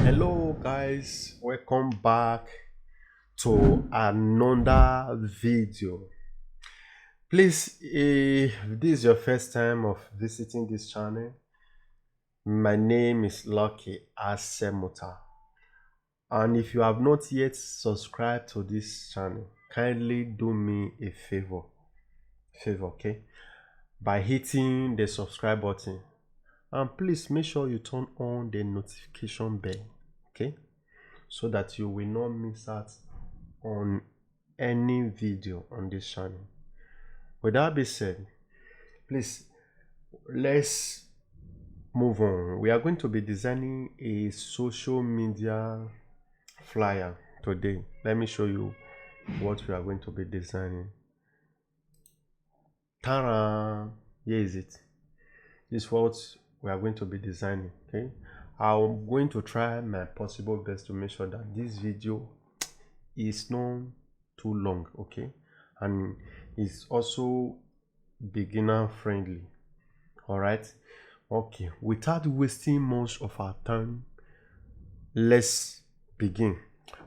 Hello guys, welcome back to another video. Please, if this is your first time of visiting this channel, my name is Lucky Asemuta, and if you have not yet subscribed to this channel, kindly do me a favor, okay, by hitting the subscribe button, and please make sure you turn on the notification bell, okay, so that you will not miss out on any video on this channel. With that being said, please let's move on. We are going to be designing a social media flyer today. Let me show you what we are going to be designing. Ta-da! Here is it. This is what we are going to be designing. Okay, I'm going to try my possible best to make sure that this video is not too long, okay, and it's also beginner friendly. All right, okay, without wasting much of our time, let's begin.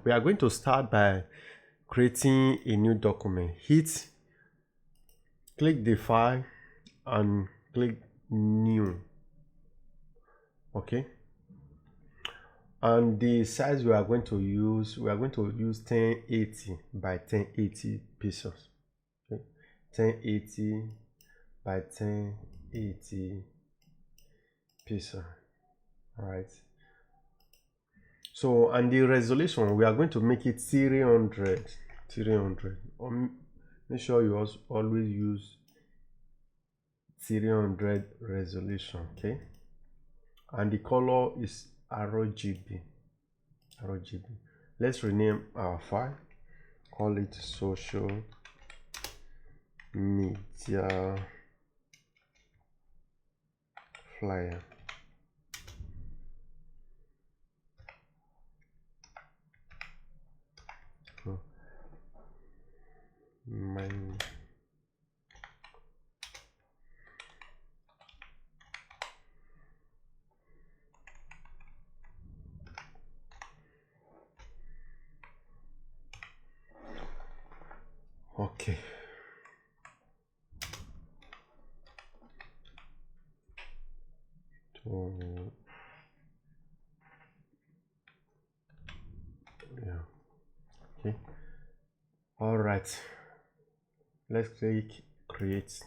We are going to start by creating a new document. Click the file and click new. Okay, and the size we are going to use 1080 by 1080 pixels. Okay, 1080 by 1080 pixels. All right, so, and the resolution, we are going to make it 300. Make sure you also always use 300 resolution, okay, and the color is RGB. Let's rename our file, call it social media flyer. Mine. Okay, so yeah, okay, all right, let's click create.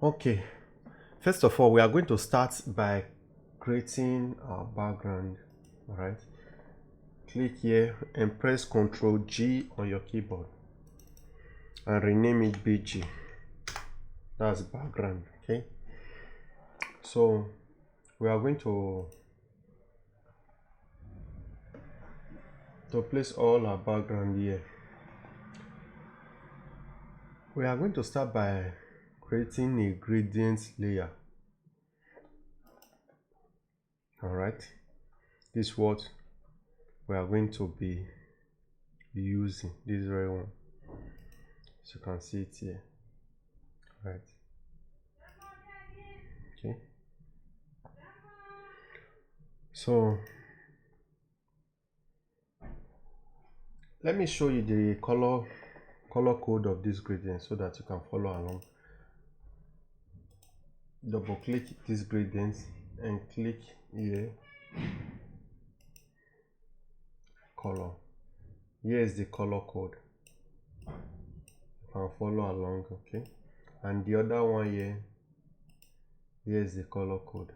Okay, first of all, we are going to start by creating our background. All right, click here and press Ctrl G on your keyboard and rename it BG. That's background. Okay, so we are going to place all our background here. We are going to start by creating a gradient layer. All right, this is what we are going to be using, this very one, so you can see it here. Right, okay, so let me show you the color code of this gradient so that you can follow along. Double click this gradient and click here, color. Here is the color code, you can follow along, okay, and the other one here is the color code,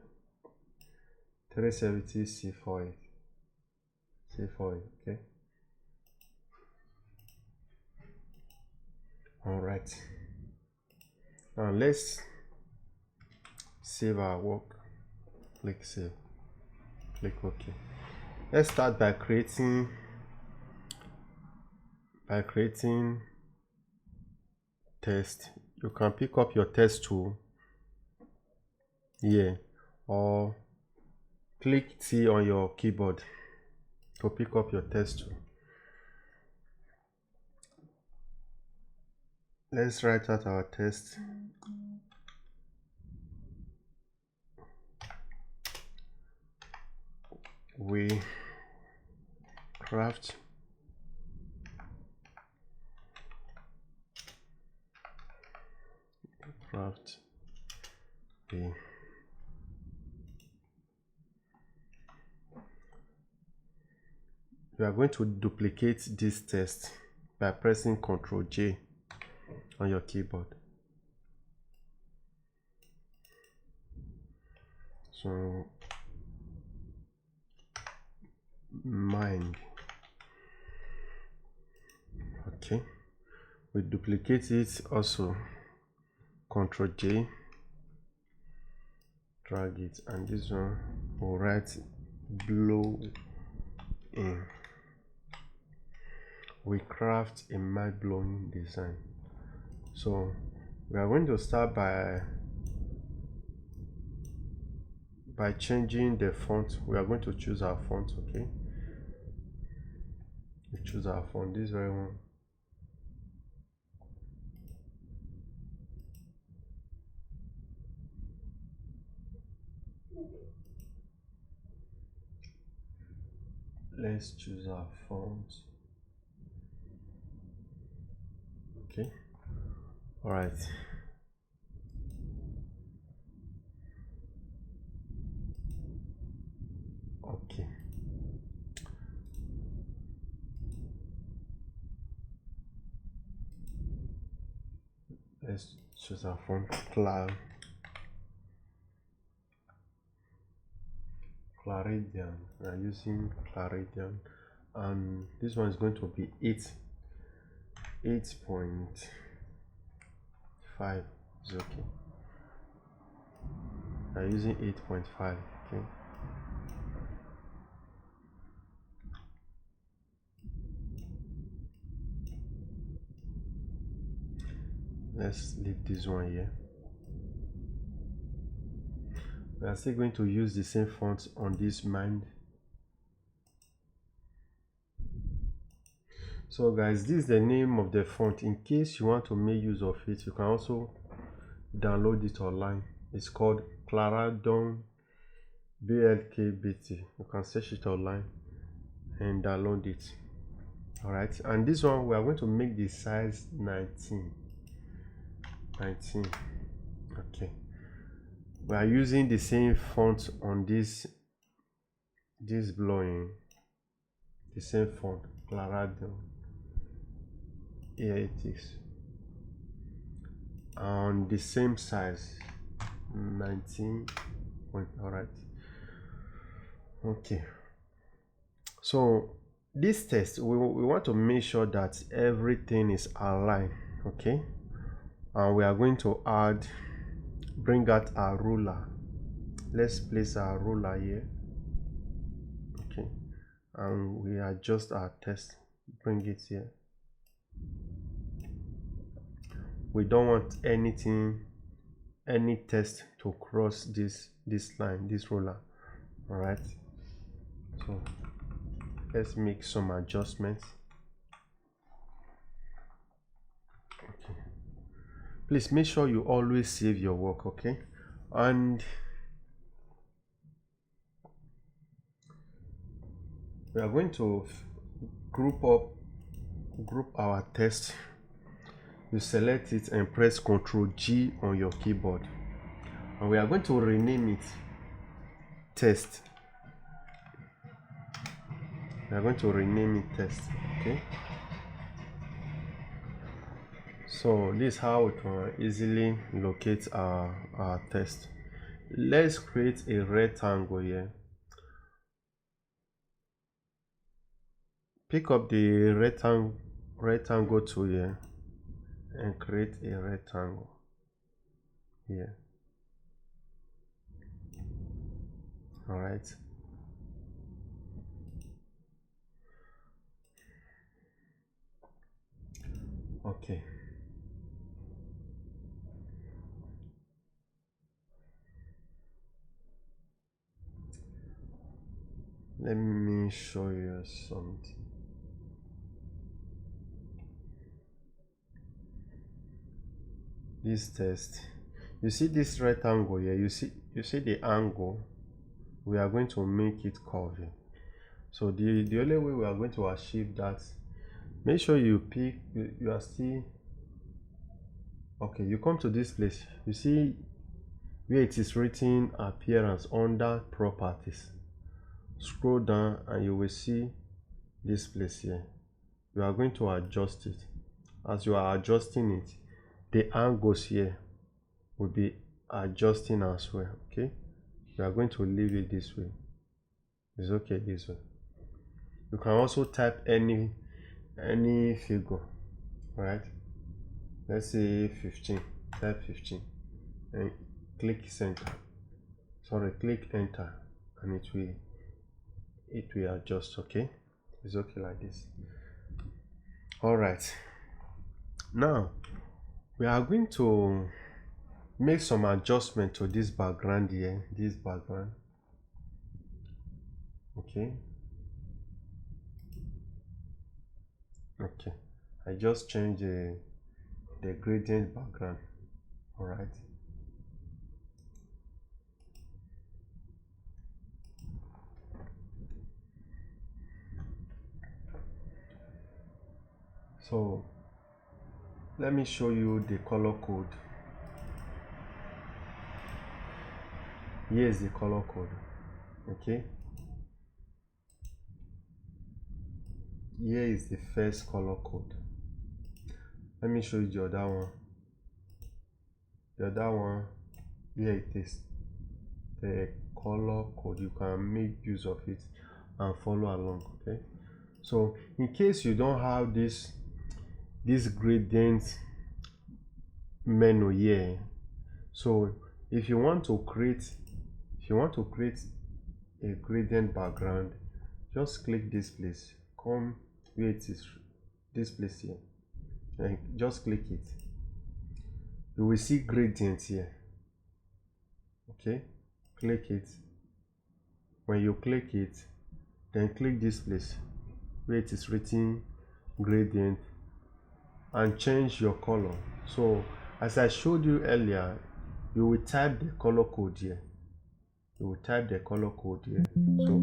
370 C48, okay. All right, now let's save our work. Click save, click OK. Let's start by creating text you can pick up your test tool here, or click T on your keyboard to pick up your test tool. Let's write out our test. We craft a we are going to duplicate this test by pressing Ctrl J on your keyboard. So mind, okay, we duplicate it also, Ctrl J, drag it, and this one will write blow in. We craft a mind-blowing design. So we are going to start by changing the font. We are going to choose our font. Okay, we choose our font, this very one. Let's choose our font. Okay, all right. Okay, let's choose our font, Claredian. We are using Claredian, and this one is going to be 8.5 is okay. We are using 8.5. Okay, let's leave this one here. We are still going to use the same font on this mind. So guys, this is the name of the font. In case you want to make use of it, you can also download it online. It's called Clarendon BLKBT. You can search it online and download it. All right, and this one we are going to make the size 19. Okay, we are using the same font on this blowing, the same font, Clarendon. Here it is, on the same size, 19 point. All right, okay. So this test, we want to make sure that everything is aligned. Okay, and we are going to bring out our ruler. Let's place our ruler here. Okay, and we adjust our test, bring it here. We don't want any test to cross this line, this ruler. All right, so let's make some adjustments. Okay, please make sure you always save your work. Okay, and we are going to group our test. You select it and press Ctrl G on your keyboard, and we are going to rename it test. We are going to rename it test. Okay, so this is how we can easily locate our test. Let's create a rectangle here. Pick up the rectangle tool here and create a rectangle here. All right, okay. Let me show you something. This test, you see this rectangle here, you see the angle, we are going to make it curvy. So the only way we are going to achieve that, make sure you pick, you are still okay. You come to this place, you see where it is written appearance under properties. Scroll down and you will see this place here. You are going to adjust it. As you are adjusting it, the angles here will be adjusting as well. Okay, you are going to leave it this way. It's okay this way. You can also type any figure, right? Let's say 15. Type 15 and click center. Sorry, click enter, and it will adjust. Okay, it's okay like this. All right, now we are going to make some adjustment to this background here, this background. Okay, I just changed the gradient background. All right, so let me show you the color code. Here is the color code. Okay, here is the first color code. Let me show you the other one. The other one, here it is, the color code. You can make use of it and follow along. Okay, so in case you don't have this gradient menu here, so if you want to create a gradient background, just click this place, come where it is, this place here, and just click it. You will see gradient here. Okay, click it. When you click it, then click this place where it is written gradient and change your color. So as I showed you earlier, you will type the color code here. You will type the color code here. So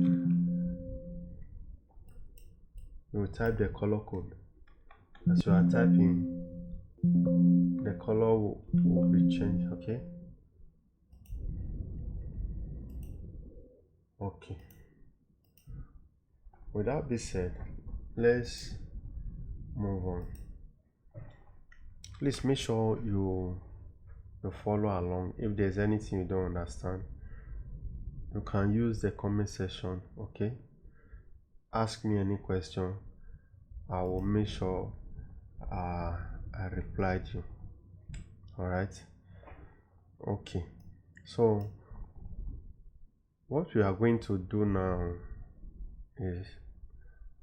you will type the color code. As you are typing, the color will be changed. Okay, okay. With that being said, let's move on. Please make sure you follow along. If there's anything you don't understand, you can use the comment section. Okay, ask me any question. I will make sure I replied you. All right, okay. So what we are going to do now is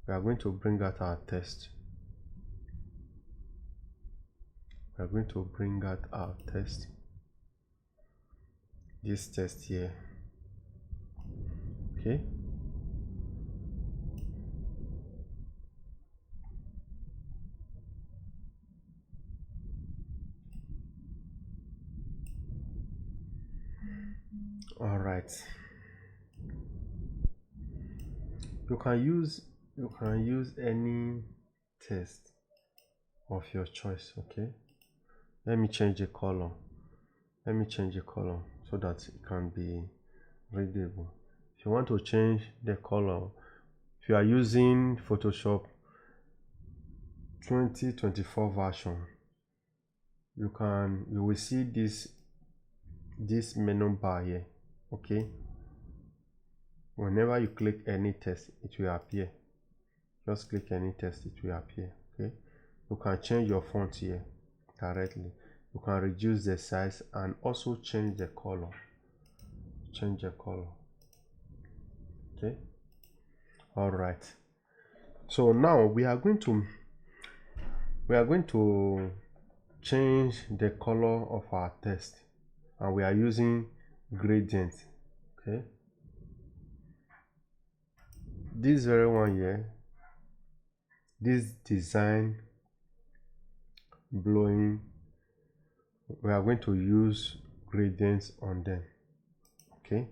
we are going to bring out our test. We are going to bring out our test, this test here. Okay, all right. You can use any test of your choice. Okay, let me change the color. Let me change the color so that it can be readable. If you want to change the color, if you are using Photoshop 2024 version, you will see this menu bar here. Okay, whenever you click any text, it will appear. Just click any text, it will appear. Okay, you can change your font here directly. You can reduce the size and also change the color. Okay, all right. So now we are going to change the color of our text, and we are using gradient. Okay, this very one here, this design blowing, we are going to use gradients on them. Okay,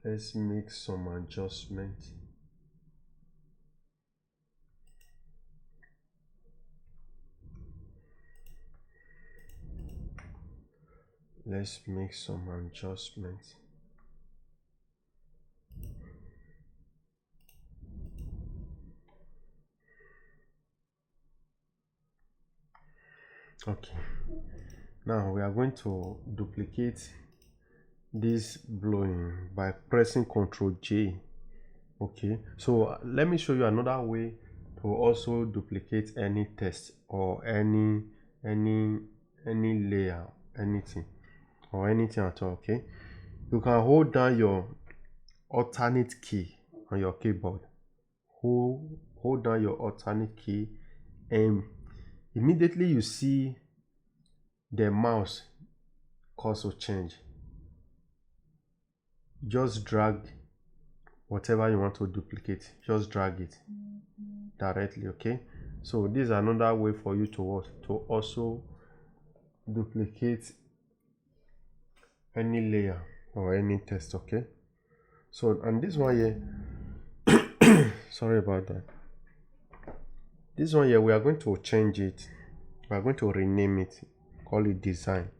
let's make some adjustments. Let's make some adjustments. Okay, now we are going to duplicate this blowing by pressing Ctrl J. Okay, so let me show you another way to also duplicate any text or any layer, anything or anything at all. Okay, you can hold down your alternate key on your keyboard. Hold down your alternate key, and immediately you see the mouse cursor change. Just drag whatever you want to duplicate, just drag it directly. Okay, so this is another way for you to also duplicate any layer or any text. Okay, so and this one here sorry about that. This one here, we are going to change it. We are going to rename it, call it design.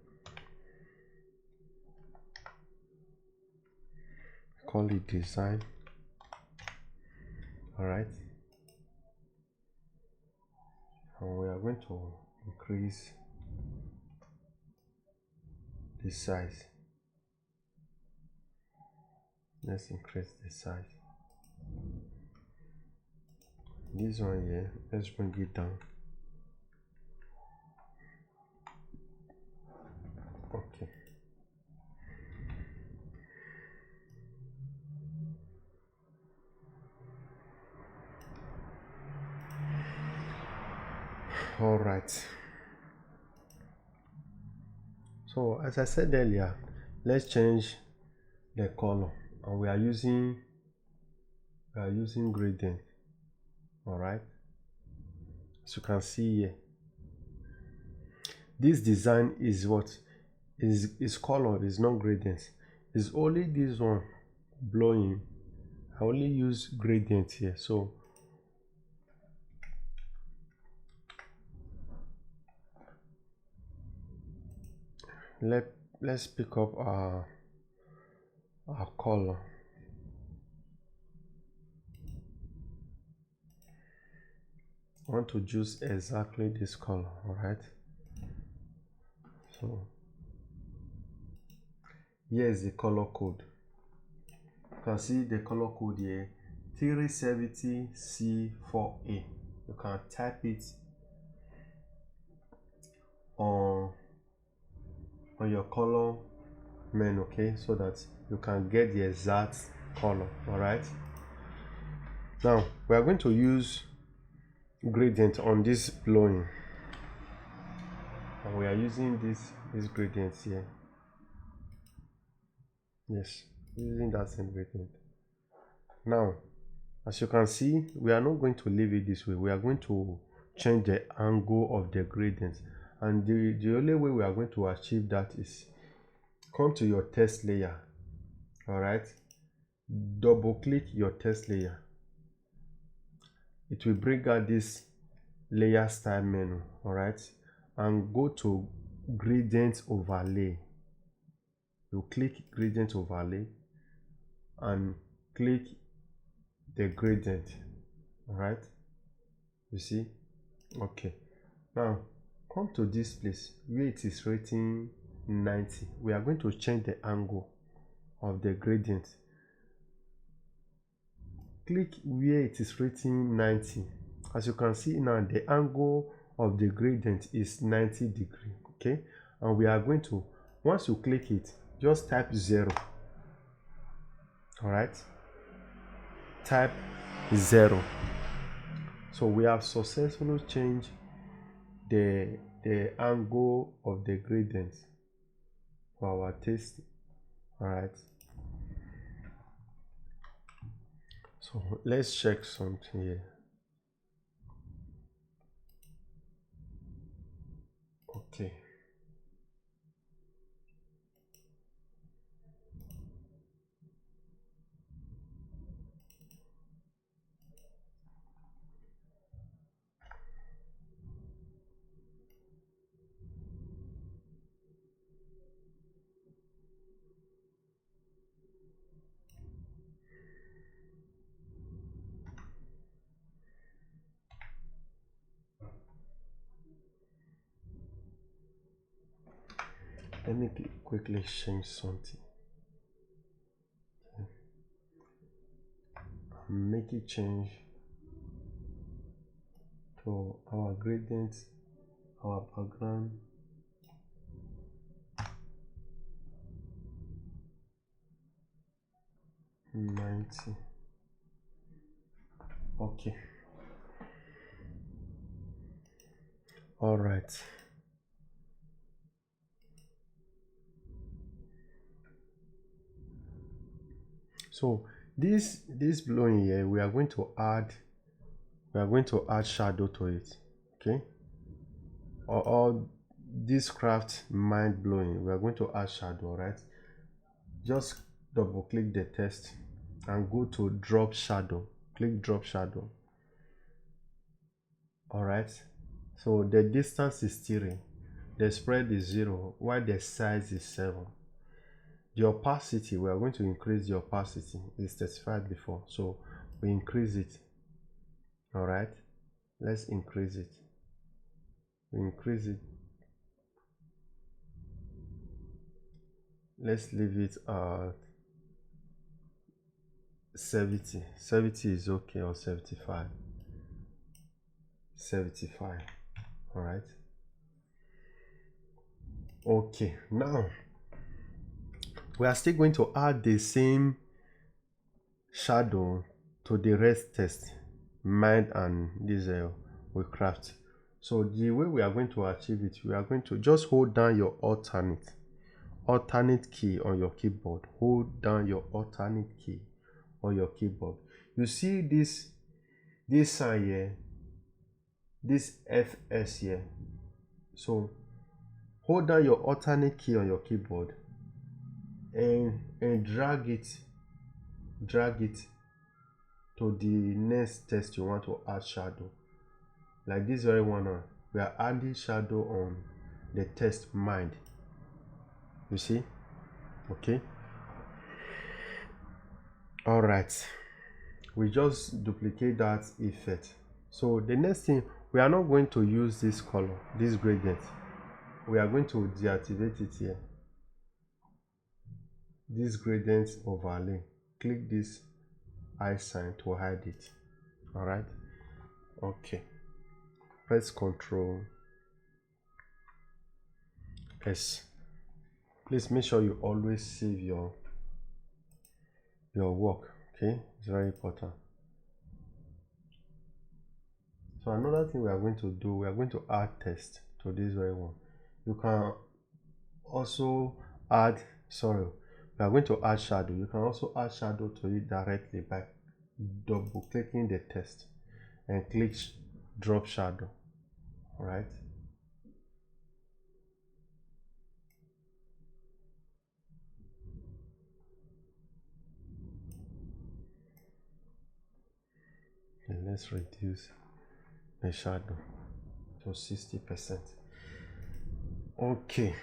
Call it design. All right, and we are going to increase the size. Let's increase the size. This one here, let's bring it down. Okay, all right. So as I said earlier, let's change the color, and we are using gradient. All right, as you can see here, this design is what is color, is not gradient. It's only this one blowing. I only use gradient here. So let's pick up our color. I want to choose exactly this color. All right, so here is the color code. You can see the color code here, 370C4A. You can type it on your color menu, okay, so that you can get the exact color. All right, now we are going to use gradient on this blowing, and we are using this gradient here. Yes, using that same gradient. Now as you can see, we are not going to leave it this way. We are going to change the angle of the gradient, and the only way we are going to achieve that is come to your text layer. All right, double click your text layer. It will bring out this layer style menu. All right, and go to gradient overlay. You click gradient overlay and click the gradient. All right, you see. Okay, now come to this place where it is written 90. We are going to change the angle of the gradient. Click where it is written 90. As you can see now, the angle of the gradient is 90 degrees. Okay, and we are going to, once you click it, just type 0. All right, type 0. So we have successfully changed the angle of the gradient for our taste. All right, So let's check something here. Okay. Let me quickly change something. Make it change to our gradient, our background. $90. Okay. All right. So this blowing here, we are going to add shadow to it. Okay. Or this craft mind blowing, we are going to add shadow, right? Just double click the text and go to drop shadow. Click drop shadow. All right. So the distance is 3, the spread is 0, while the size is 7. The opacity, we are going to increase the opacity. It's specified before, so we increase it. All right, let's increase it. We increase it. Let's leave it at 70. 70 is okay, or 75. 75. All right. Okay, now we are still going to add the same shadow to the rest text, mind and this we craft. So the way we are going to achieve it, we are going to just hold down your alternate key on your keyboard. Hold down your alternate key on your keyboard. You see this sign here, this FS here. So hold down your alternate key on your keyboard and drag it to the next text you want to add shadow. Like this very one, we are adding shadow on the text mind. You see? Okay. All right. We just duplicate that effect. So the next thing, we are not going to use this color, this gradient. We are going to deactivate it here. This gradient overlay. Click this I sign to hide it. All right. Okay. Press Ctrl S. Please make sure you always save your work. Okay, it's very important. So another thing we are going to do, we are going to add text to this very one. You can also add, we are going to add shadow. You can also add shadow to it directly by double clicking the text and click drop shadow. All right. And let's reduce the shadow to 60%. Okay,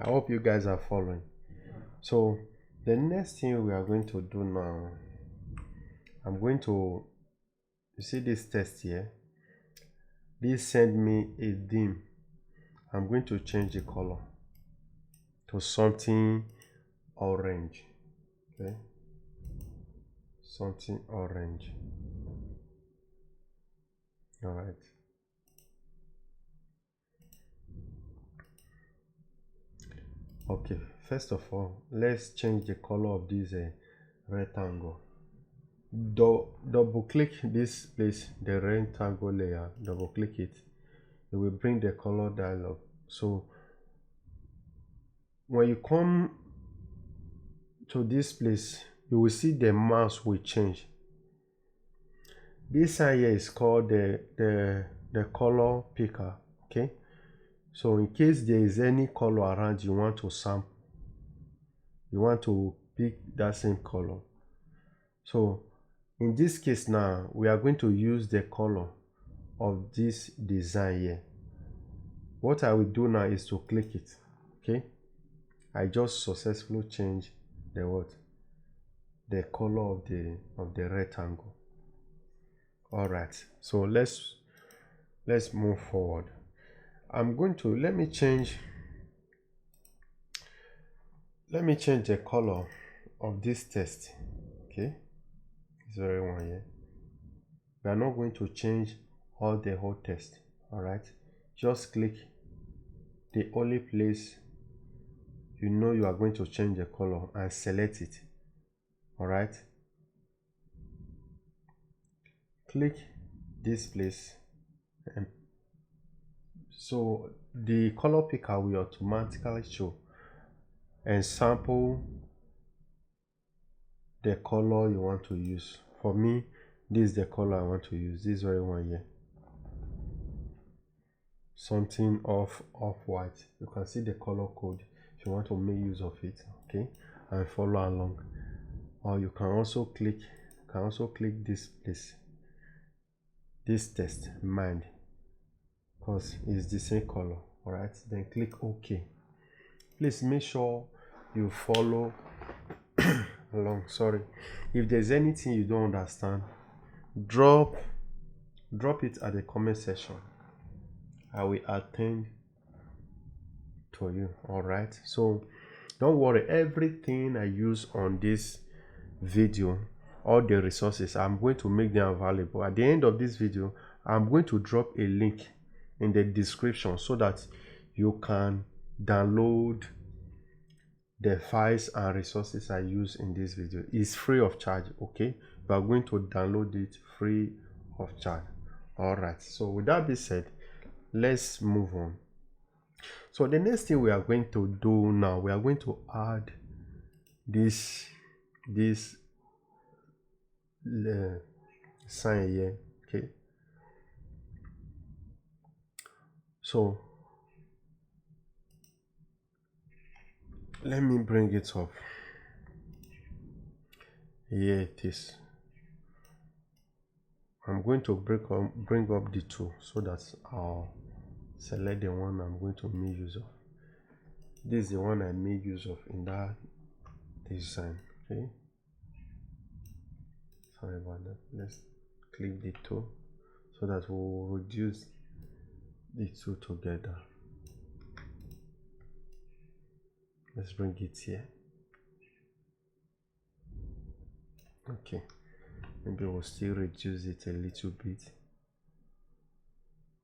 I hope you guys are following. So the next thing we are going to do now, I'm going to, you see this text here, this send me a dim. I'm going to change the color to something orange. Okay, something orange. All right. Okay, first of all, let's change the color of this rectangle. Double click this place, the rectangle layer, double click it. It will bring the color dialog. So when you come to this place, you will see the mouse will change. This sign here is called the color picker. Okay, so in case there is any color around you want to sample, you want to pick that same color. So in this case now, we are going to use the color of this design here. What I will do now is to click it. Okay, I just successfully change the what, the color of the rectangle. All right, so let's move forward. I'm going to let me change the color of this text. Okay, it's very one here. We are not going to change all the whole text. All right, just click the only place you know you are going to change the color and select it. All right, click this place, and so the color picker will automatically show and sample the color you want to use. For me, this is the color I want to use. This very one here, something off white. You can see the color code if you want to make use of it. Okay, and follow along. Or you can also click this place, this text mind, because it's the same color. All right, then click OK. Please make sure you follow along. Sorry, if there's anything you don't understand, drop it at the comment section. I will attend to you. All right, so don't worry, everything I use on this video, all the resources, I'm going to make them available. At the end of this video, I'm going to drop a link in the description so that you can download the files and resources I use in this video. It's free of charge. Okay, we are going to download it free of charge. All right, so with that being said, let's move on. So the next thing we are going to do now, we are going to add this sign here. Okay, so let me bring it up. Here it is. I'm going to bring up the two so that I'll select the one I'm going to make use of. This is the one I made use of in that design. Okay, sorry about that. Let's click the two so that we'll reduce the two together. Let's bring it here. Okay, maybe we'll still reduce it a little bit.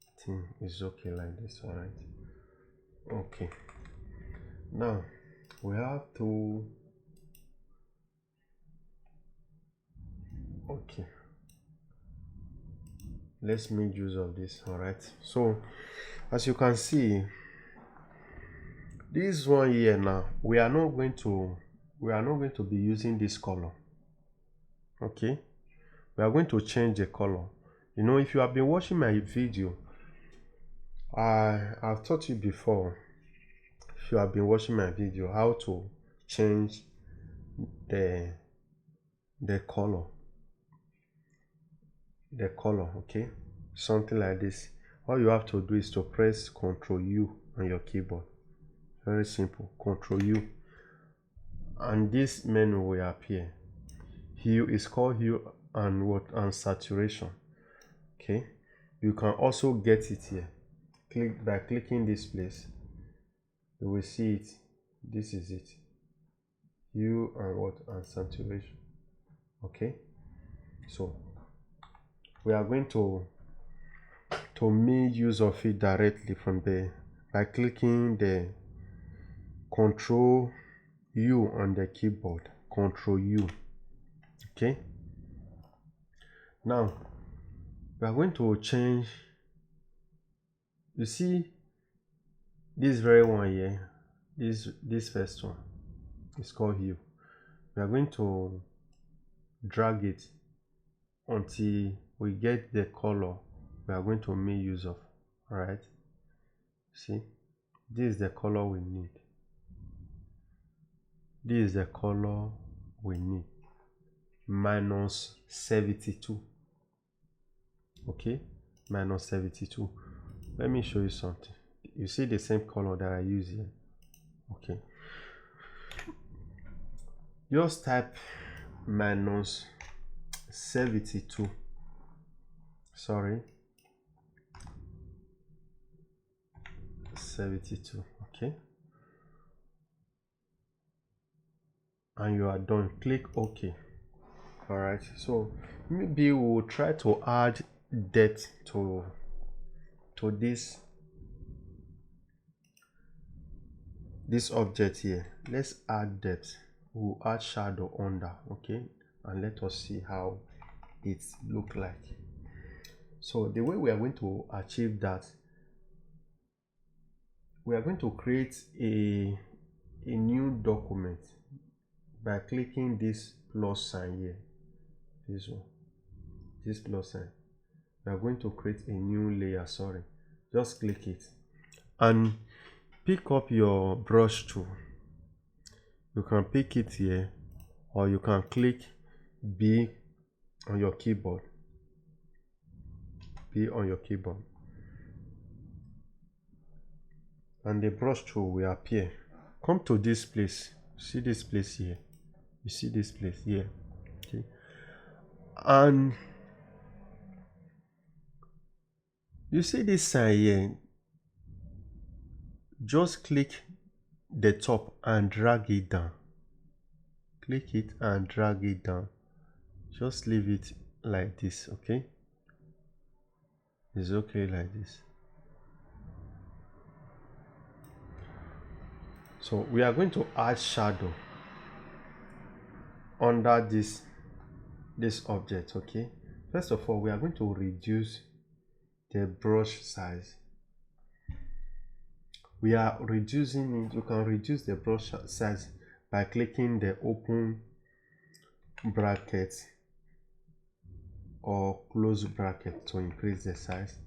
I think it's okay like this. All right, okay, now we have to, okay, let's make use of this. All right, so as you can see, this one here now, we are not going to be using this color. Okay, we are going to change the color. You know, if you have been watching my video, I've taught you before, if you have been watching my video, how to change the color. Okay, something like this. All you have to do is to press Ctrl U on your keyboard. Very simple. Ctrl U, and this menu will appear. Hue is called hue and saturation. Okay, you can also get it here. By clicking this place, you will see it. This is it, hue and saturation. Okay, so we are going to make use of it directly from there by clicking the Ctrl U on the keyboard. Ctrl U. Okay, now we are going to change. You see this very one here, this first one is called hue. We are going to drag it until we get the color we are going to make use of. All right, see, this is the color we need. This is the color we need. Minus 72. Okay, minus 72. Let me show you something. You see the same color that I use here. Okay, just type minus 72. Sorry, 72. Okay, and you are done. Click OK. All right, so maybe we'll try to add depth to this object here. Let's add depth. We'll add shadow under. Okay, and let us see how it look like. So the way we are going to achieve that, we are going to create a new document by clicking this plus sign here. This one, this plus sign. We are going to create a new layer. Sorry, just click it and pick up your brush tool. You can pick it here, or you can click B on your keyboard. B on your keyboard, and the brush tool will appear. Come to this place. See this place here. You see this place here. Okay, and you see this sign here. Just click the top and drag it down. Click it and drag it down. Just leave it like this. Okay, it's okay like this. So we are going to add shadow under this object. Okay, first of all, we are going to reduce the brush size. We are reducing it. You can reduce the brush size by clicking the open bracket or close bracket to increase the size.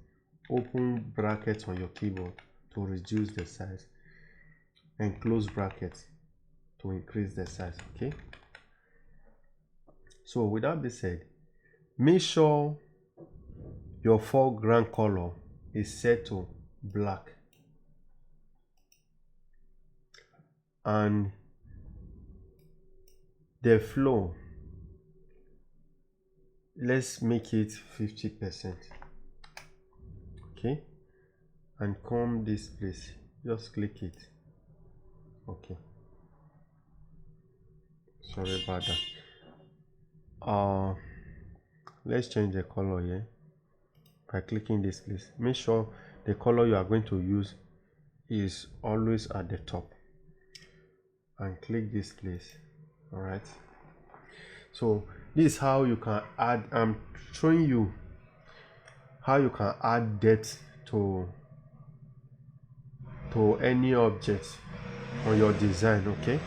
Open bracket on your keyboard to reduce the size, and close bracket to increase the size. Okay, so with that being said, make sure your foreground color is set to black, and the flow, let's make it 50%. Okay, and come this place, just click it. Okay, sorry about that. Let's change the color here by clicking this place. Make sure the color you are going to use is always at the top, and click this place. All right, so this is how you can add. I'm showing you how you can add depth to any object on your design. Okay,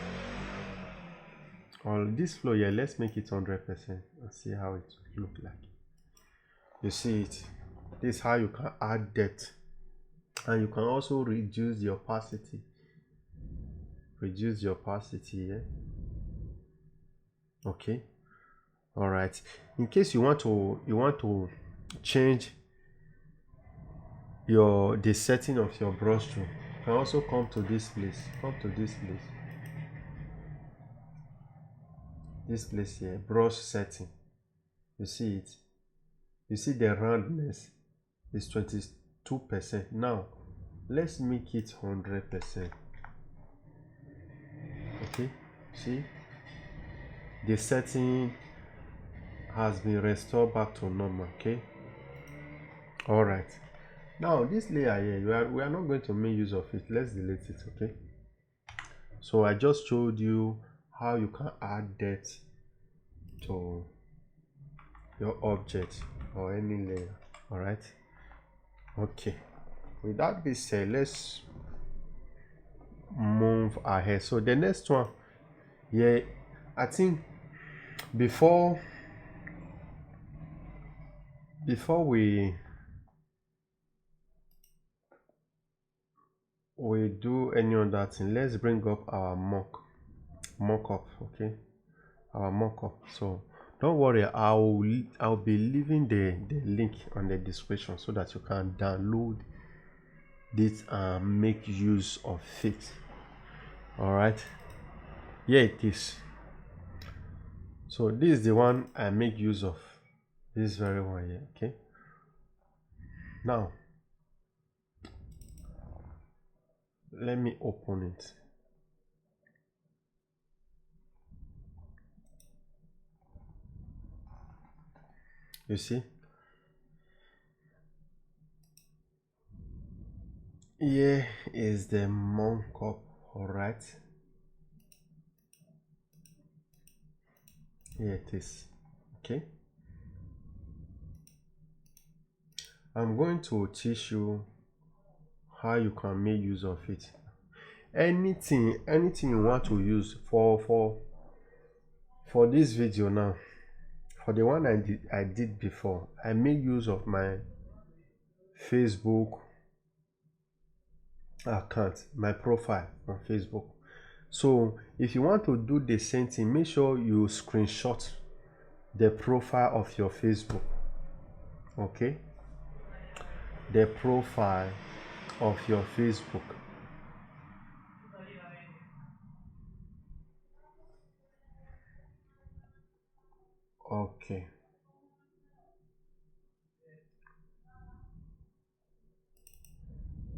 on this flow here, let's make it 100% and see how it look like. You see it. This is how you can add depth, and you can also reduce the opacity. Reduce the opacity here. Okay, all right. In case you want to change the setting of your brush tool, you can also come to this place. Come to this place. This place here, brush setting. You see it. You see the roundness is 22%. Now let's make it 100%. Okay, see, the setting has been restored back to normal. Okay, all right. Now this layer here, we are not going to make use of it. Let's delete it. Okay, so I just showed you how you can add depth to your object or any layer. All right, okay. With that being said, let's move ahead. So the next one, yeah, I think before before we do any other thing, let's bring up our mock-up. Okay, our mock-up. So don't worry, I'll be leaving the link on the description so that you can download this and make use of it. All right, here it is. So this is the one I make use of, this very one here. Okay, now let me open it. You see, here is the mock-up. All right, here it is. Okay, I'm going to teach you how you can make use of it. Anything you want to use for this video now, for the one I did before, I made use of my Facebook account, my profile on Facebook. So if you want to do the same thing, make sure you screenshot the profile of your Facebook. Okay, the profile of your Facebook. Okay,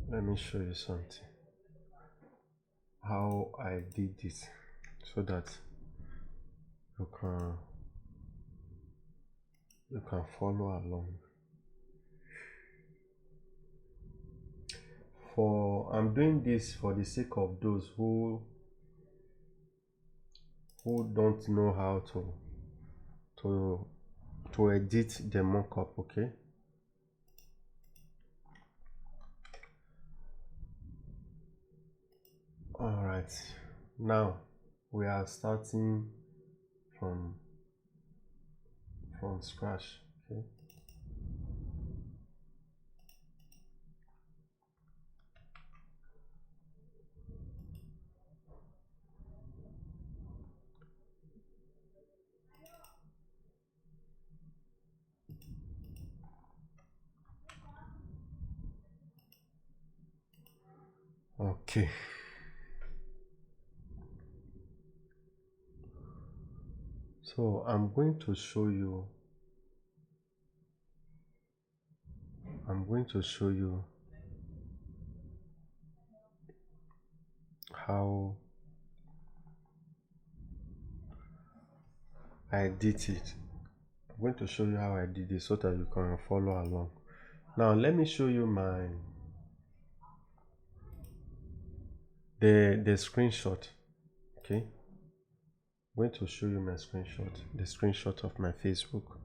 let me show you something, how I did it, so that you can follow along. I'm doing this for the sake of those who don't know how to edit the mockup. Okay, all right, now we are starting from scratch. Okay, okay. So I'm going to show you how I did it. I'm going to show you how I did it so that you can follow along. Now let me show you the screenshot. Okay, I'm going to show you my screenshot, the screenshot of my Facebook.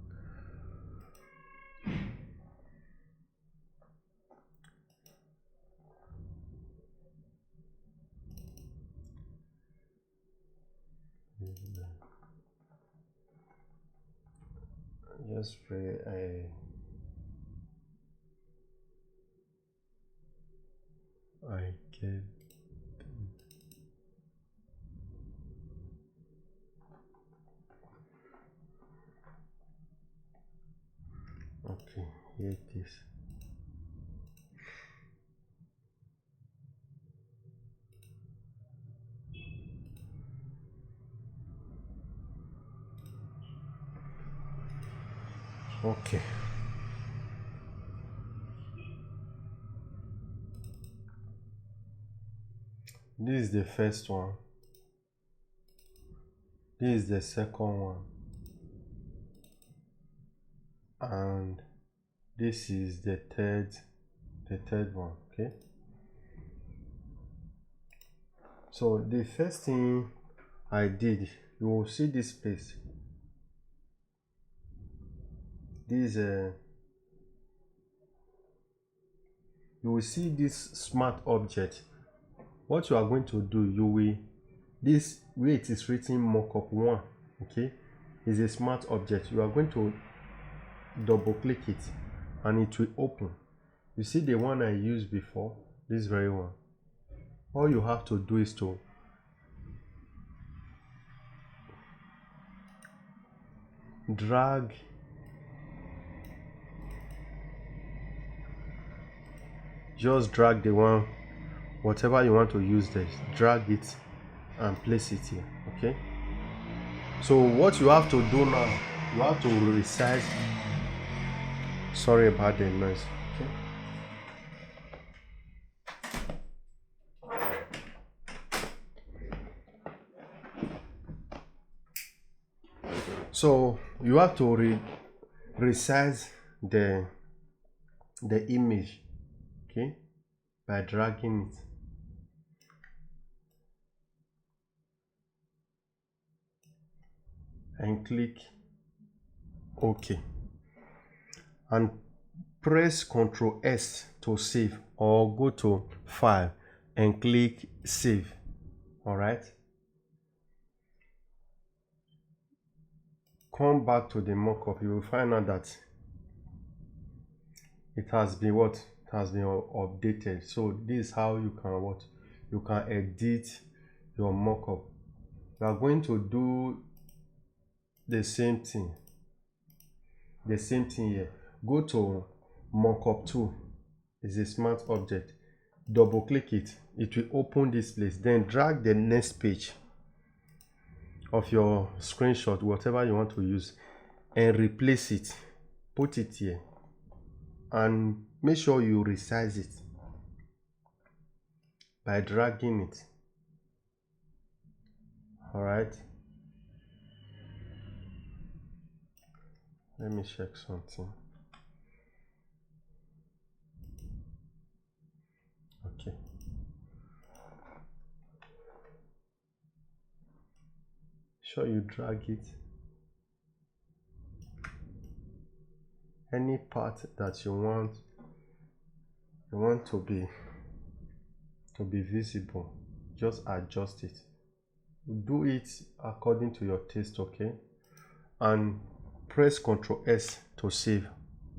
Just pray I get. Okay, here it is. Okay, this is the first one, this is the second one, and this is the third one. Okay, so the first thing I did, you will see this space, this you will see this smart object. What you are going to do, you will, this where it is written mockup 1, okay, is a smart object. You are going to double click it and it will open. You see the one I used before, this very one. All you have to do is to drag just drag the one, whatever you want to use there, drag it and place it here. Okay, so what you have to do now, you have to resize. Sorry about the noise. Okay, so you have to resize the image, okay, by dragging it. And click OK and press Ctrl S to save, or go to File and click Save. All right, come back to the mockup. You will find out that it has been updated. So this is how you can you can edit your mockup. We are going to do the same thing here. Go to mockup tool. It's a smart object. Double click it, it will open this place. Then drag the next page of your screenshot, whatever you want to use, and replace it. Put it here and make sure you resize it by dragging it. All right, let me check something. Okay, sure you drag it. Any part that you want to be visible, just adjust it. Do it according to your taste. Okay, and press Ctrl S to save,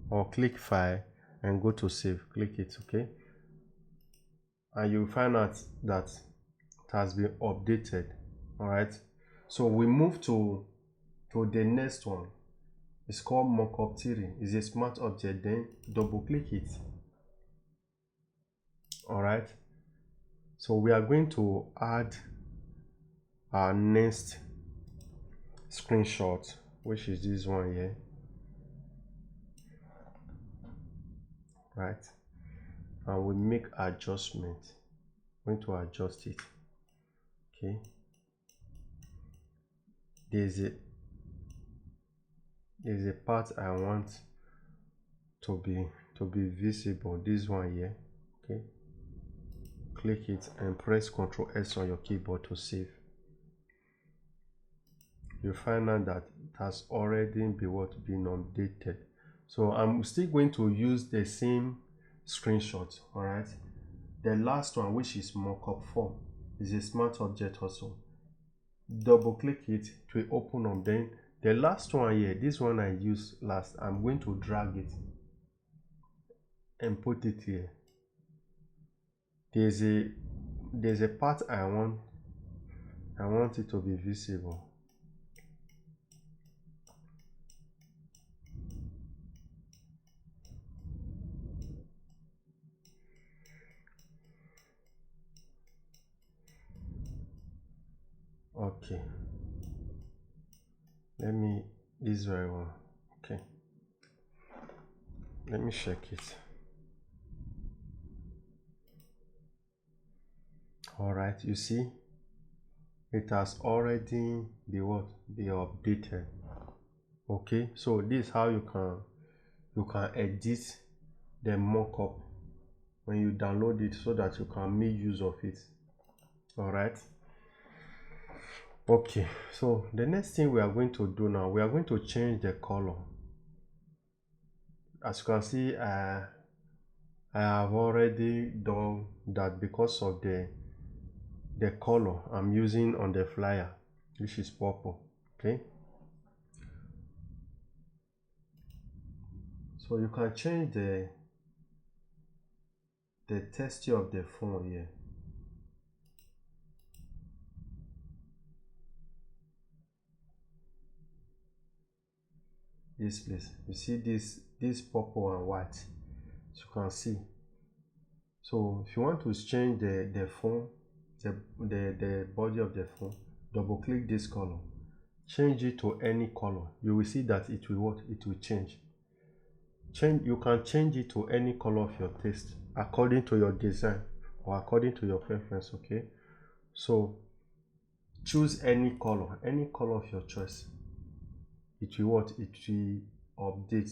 or click File and go to Save. Click it. Okay, and you'll find out that it has been updated. All right, so we move to the next one. It's called mockup 3. It's a smart object. Then double click it. All right, so we are going to add our next screenshot, which is this one here. Right, and we make adjustment. I'm going to adjust it. Okay, there's a part I want to be visible, this one here. Okay, click it and press Ctrl S on your keyboard to save. You find out that it has already been updated. So I'm still going to use the same screenshot. All right, the last one, which is mockup 4, is a smart object also. Double click it to open up. Then the last one here, this one I used last, I'm going to drag it and put it here. There's a part I want it to be visible. Okay, this very one. Okay, let me check it. All right, you see it has already been updated. Okay, so this is how you can edit the mockup when you download it, so that you can make use of it. All right, okay, so the next thing we are going to do now, we are going to change the color. As you can see, I have already done that because of the color I'm using on the flyer, which is purple. Okay, So you can change the texture of the phone here. This place, you see this purple and white, as you can see. So if you want to change the phone, the body of the phone, double click this color, change it to any color. You will see that it will what? It will change. You can change it to any color of your taste according to your design or according to your preference. Okay, so choose any color of your choice. It will what? It will update.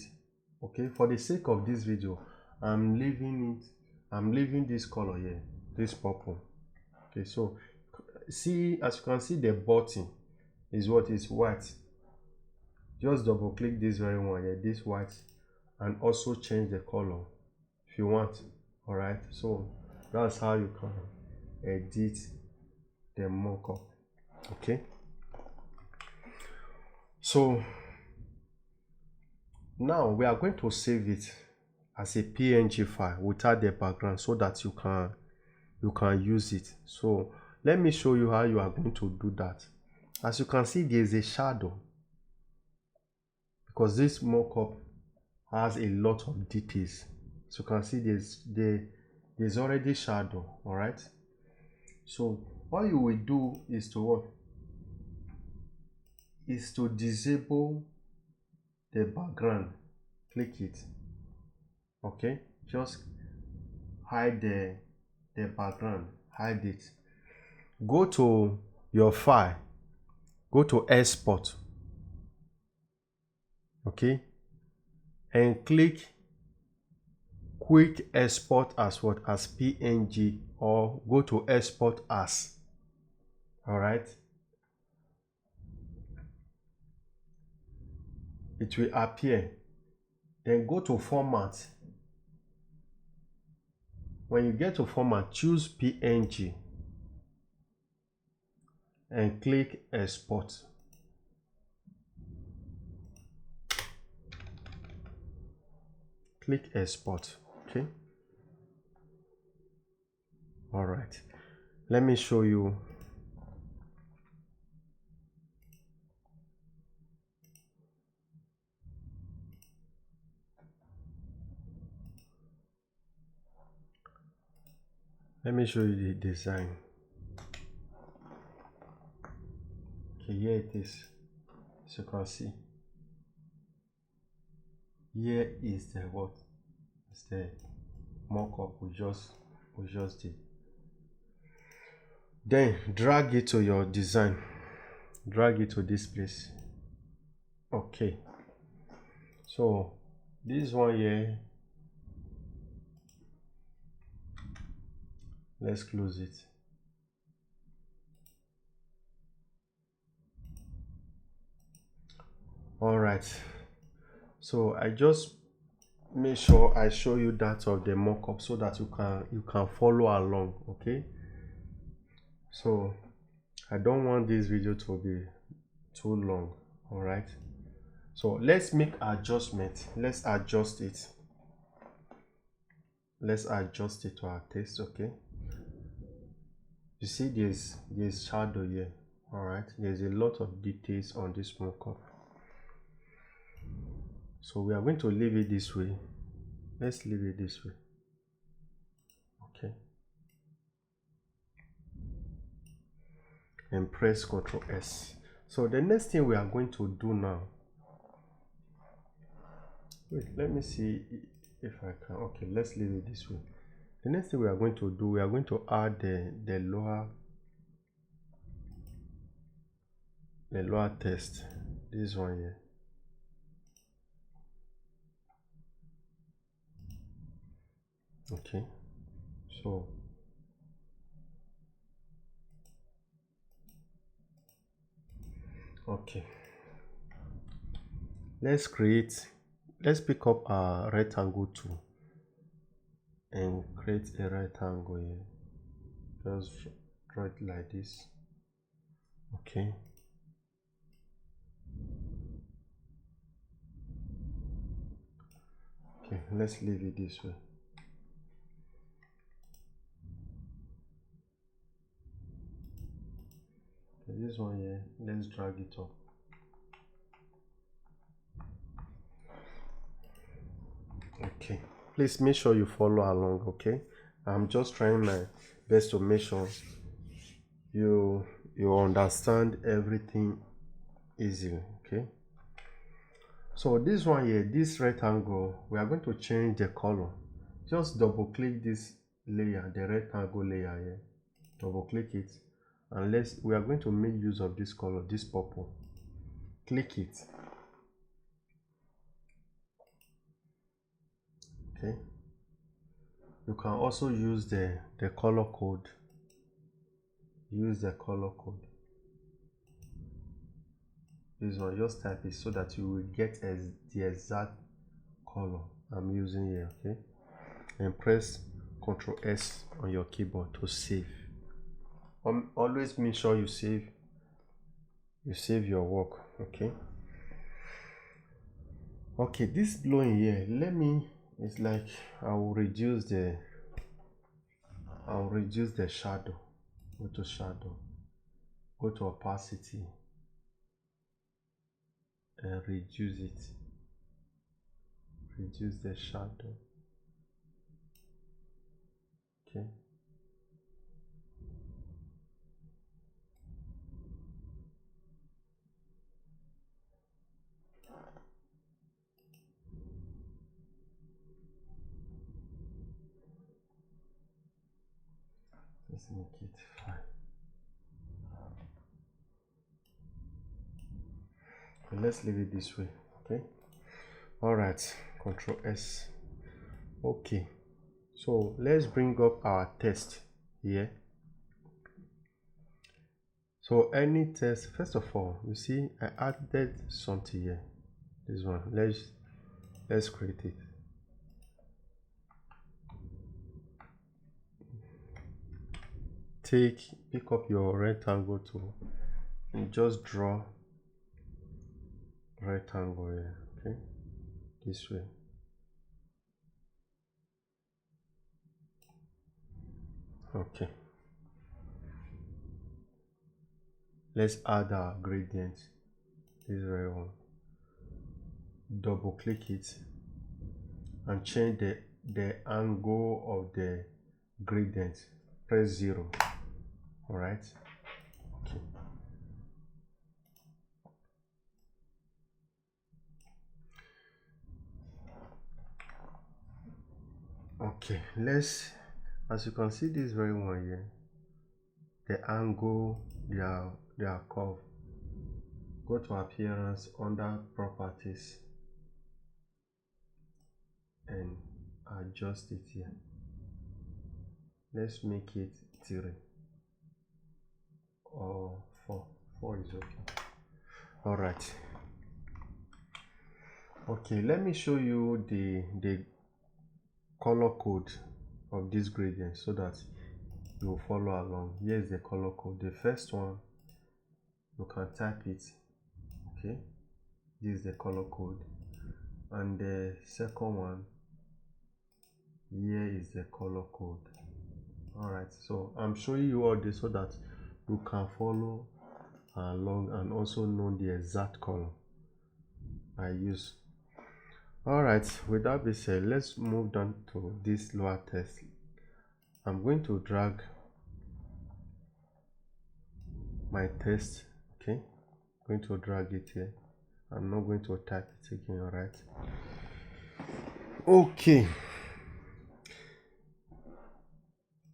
Okay, for the sake of this video, I'm leaving this color here, this purple. Okay, so see, as you can see, the button is what is white. Just double click this very one here, this white, and also change the color if you want. All right, so that's how you can edit the mockup. Okay, so now we are going to save it as a PNG file without the background so that you can use it. So let me show you how you are going to do that. As you can see, there is a shadow because this mockup has a lot of details. So you can see there's already shadow. All right, so what you will do is to what? Is to disable the background. Click it. Okay, just hide the background, hide it. Go to your file, go to export. Okay, and click quick export as what? As PNG, or go to export as. All right, it will appear. Then go to format. When you get to format, choose PNG and click export. Click export. Okay, all right, let me show you. Let me show you the design. Okay, here it is. As you can see, here is the what? It's the mockup we just did. Then drag it to your design. Drag it to this place. Okay, so this one here, let's close it. All right, so I just make sure I show you that of the mockup so that you can follow along. Okay, so I don't want this video to be too long. All right, so let's make adjustment. Let's adjust it to our taste. Okay, you see there's shadow here. All right, there's a lot of details on this mockup, so we are going to leave it this way. Let's leave it this way. Okay, and press Ctrl S. So the next thing we are going to do now, wait, let me see if I can. Okay, let's leave it this way. The next thing we are going to do, we are going to add the lower text, this one here. Okay, so okay, let's pick up our rectangle tool and create a rectangle here. Just draw it like this. Okay, Okay, let's leave it this way. Okay, this one here, let's drag it up. Okay, please make sure you follow along. Okay, I'm just trying my best to make sure you understand everything easily. Okay, so this one here, this rectangle, we are going to change the color. Just double click this layer, the rectangle layer here, double click it, and we are going to make use of this color, this purple. Click it. Okay, you can also use the color code. Use the color code. This one, just type it so that you will get the exact color I'm using here. Okay, and press Ctrl S on your keyboard to save. Always make sure you save your work. Okay, this blowing here, it's like I'll reduce the shadow. Go to shadow, go to opacity, and reduce it. Reduce the shadow. Okay, let's make it fine. Okay, let's leave it this way. Okay, all right, Control S. Okay, so let's bring up our text here. So any text, first of all, you see I added something here. This one, let's create it. Pick up your rectangle tool and just draw rectangle here. Okay, this way. Okay, let's add our gradient. This very one. Double click it and change the angle of the gradient. Press 0. All right. Okay. Okay, as you can see, this very one here, the angle, they are curved. Go to appearance, under properties, and adjust it here. Let's make it 3 or 4. 4 is okay. All right. Okay, let me show you the color code of this gradient so that you will follow along. Here's the color code. The first one, you can type it. Okay, this is the color code, and the second one, here is the color code. All right, so I'm showing you all this so that you can follow along and also know the exact color I use. All right, with that being said, let's move down to this lower text. I'm going to drag my text. Okay, I'm going to drag it here. I'm not going to type it again. All right. Okay,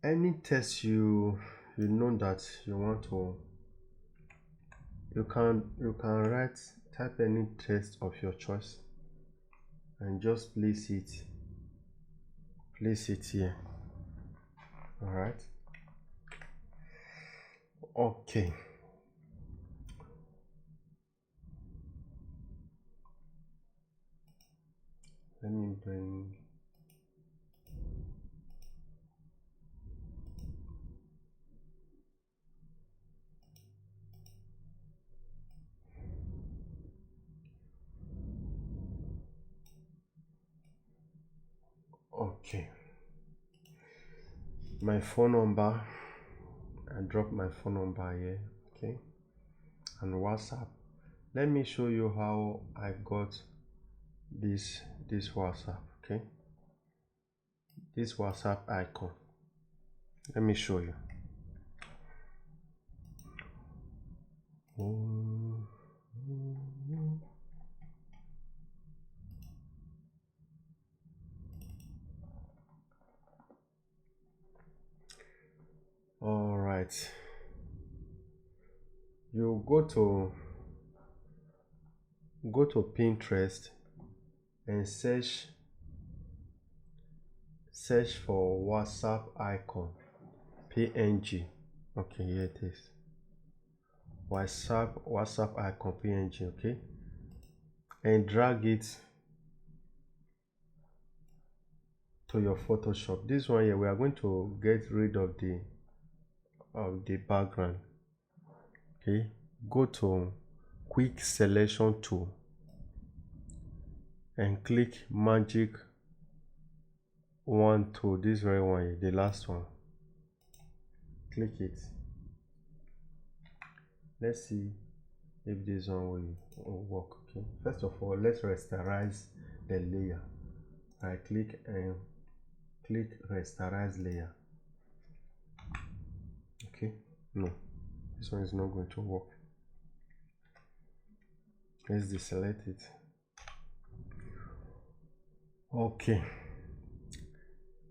any text you know that you want to, you can type any text of your choice and just place it here. All right. Okay, let me bring Okay, my phone number, I drop my phone number here. Okay, and WhatsApp. Let me show you how I got this WhatsApp. Okay, this WhatsApp icon, let me show you. All right, you go to Pinterest and search for WhatsApp icon PNG. Okay, here it is. WhatsApp icon PNG. Okay, and drag it to your Photoshop. This one here, we are going to get rid of the background. Okay, go to quick selection tool and click magic one tool. This very one here, the last one. Click it. Let's see if this one will work. Okay, first of all, let's rasterize the layer. I click and click rasterize layer. Okay, no, this one is not going to work. Let's deselect it. Okay,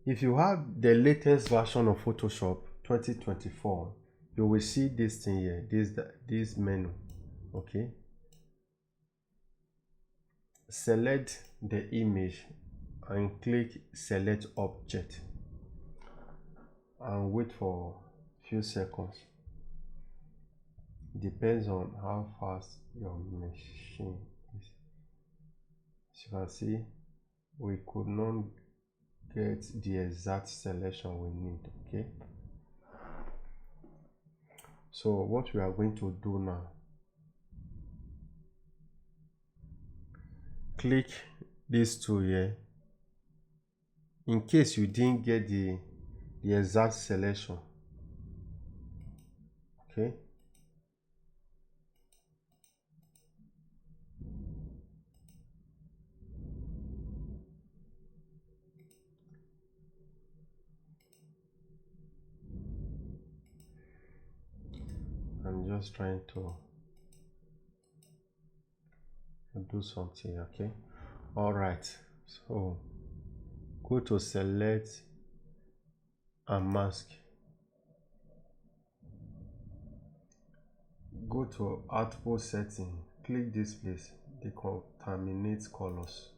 if you have the latest version of Photoshop 2024, you will see this thing here, this menu. Okay, select the image and click select object and wait for a few seconds. Depends on how fast your machine is. As you can see, we could not get the exact selection we need. Okay, so what we are going to do now, click this tool here. In case you didn't get the exact selection, okay, I'm just trying to do something. Okay, all right, so go to select and mask, go to output setting, click this place, decontaminate colors,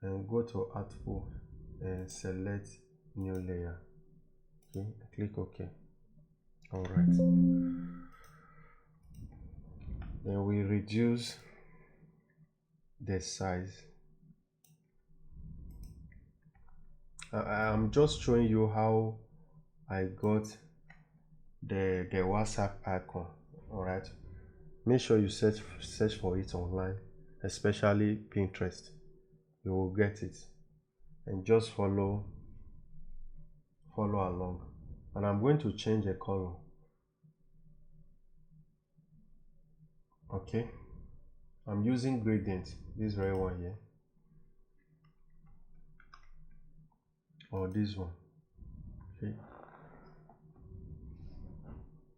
and go to output and select new layer. Okay, click OK. All right, then we reduce the size. I'm just showing you how I got the WhatsApp icon. All right, make sure you search for it online, especially Pinterest. You will get it, and just follow along. And I'm going to change the color. Okay, I'm using gradient, this very one here, or this one. Okay,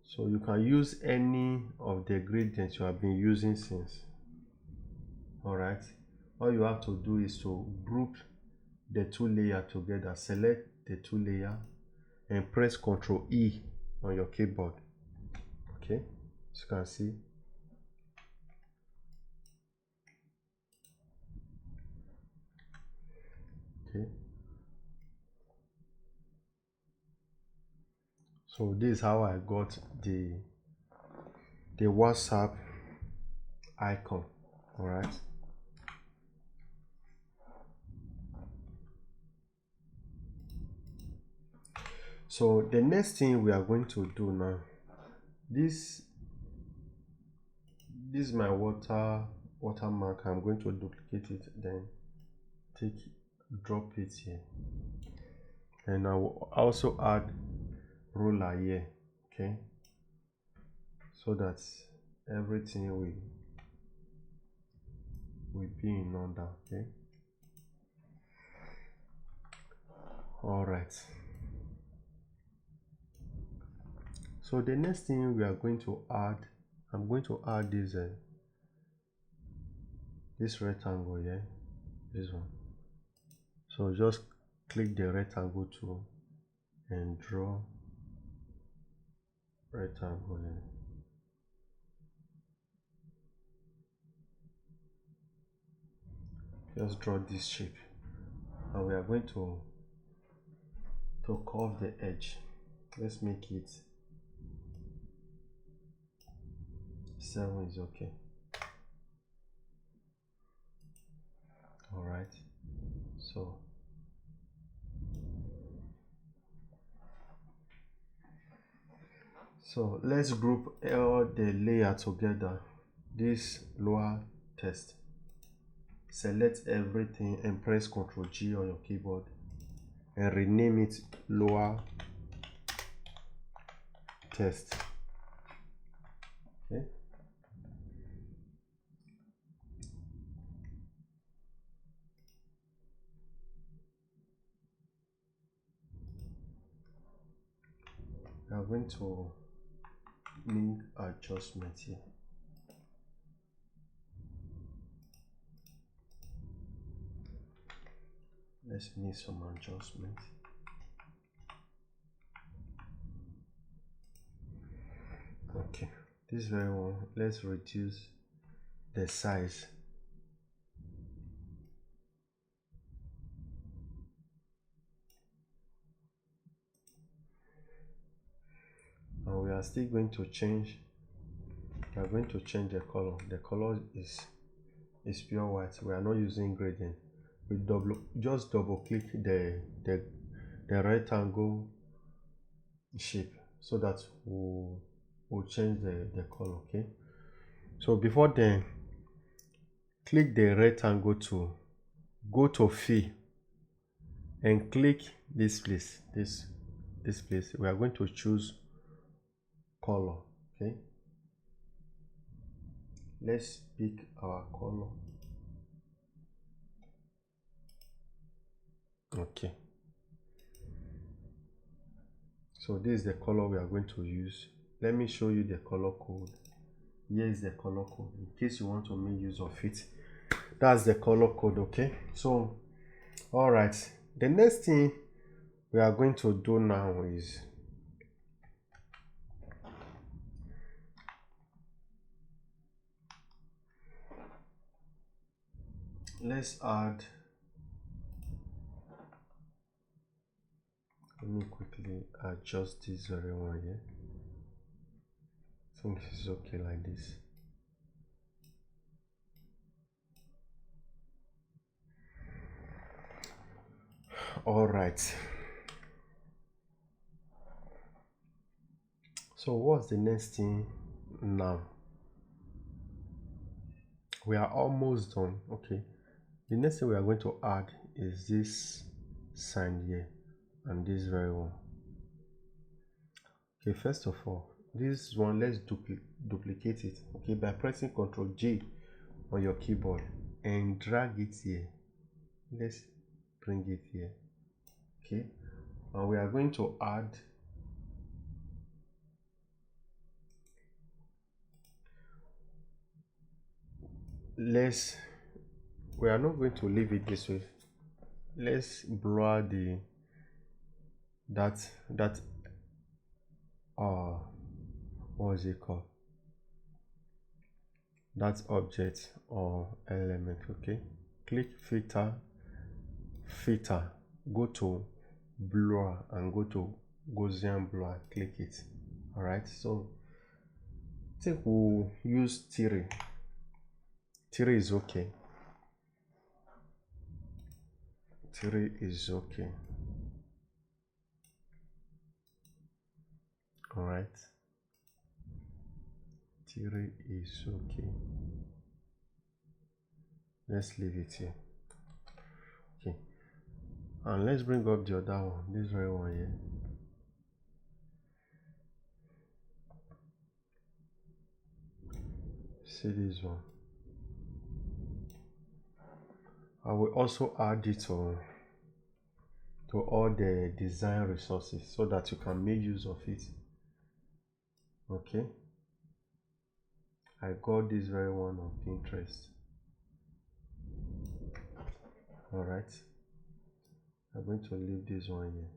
so you can use any of the gradients you have been using since. All right, all you have to do is to group the two layers together. Select the two layers and press Ctrl E on your keyboard. Okay, as you can see, okay, so this is how I got the WhatsApp icon. All right, so the next thing we are going to do now, this is my watermark. I'm going to duplicate it, then take drop it here, and I will also add ruler here, okay, so that everything will be in order. Okay, all right. So the next thing we are going to add, I'm going to add this rectangle here, this one. So just click the rectangle tool and draw rectangle here. Just draw this shape, and we are going to curve the edge. Let's make it 7 is okay. All right. So let's group all the layer together. This lower text. Select everything and press Ctrl G on your keyboard and rename it lower text. Okay. I'm going to make adjustment here. Let's make some adjustment. Okay, this very one. Let's reduce the size. And we are still going to change. We are going to change the color. The color is pure white. We are not using gradient. We just double click the rectangle shape so that we'll change the color. Okay, so before then, click the rectangle tool, go to fill and click this place, this place. We are going to choose color. Okay, let's pick our color. Okay, so this is the color we are going to use. Let me show you the color code. Here is the color code in case you want to make use of it. That's the color code. Okay, so all right, the next thing we are going to do now is let's add, let me quickly adjust this very one here. I think it's okay like this. All right, so what's the next thing now? We are almost done. Okay, the next thing we are going to add is this sign here and this very one. Okay, first of all, this one, let's duplicate it. Okay, by pressing Ctrl J on your keyboard and drag it here. Let's bring it here. Okay, and we are going to add we are not going to leave it this way. Let's blur that what is it called, that object or element. Okay, click filter, go to blur and go to Gaussian blur, click it. All right, so I think we'll use 3 is okay. 3 is okay. All right, 3 is okay. Let's leave it here. Okay, And let's bring up the other one, this very one here. See this one. I will also add it to all the design resources so that you can make use of it. Okay, I got this very one on Pinterest. All right, I'm going to leave this one here.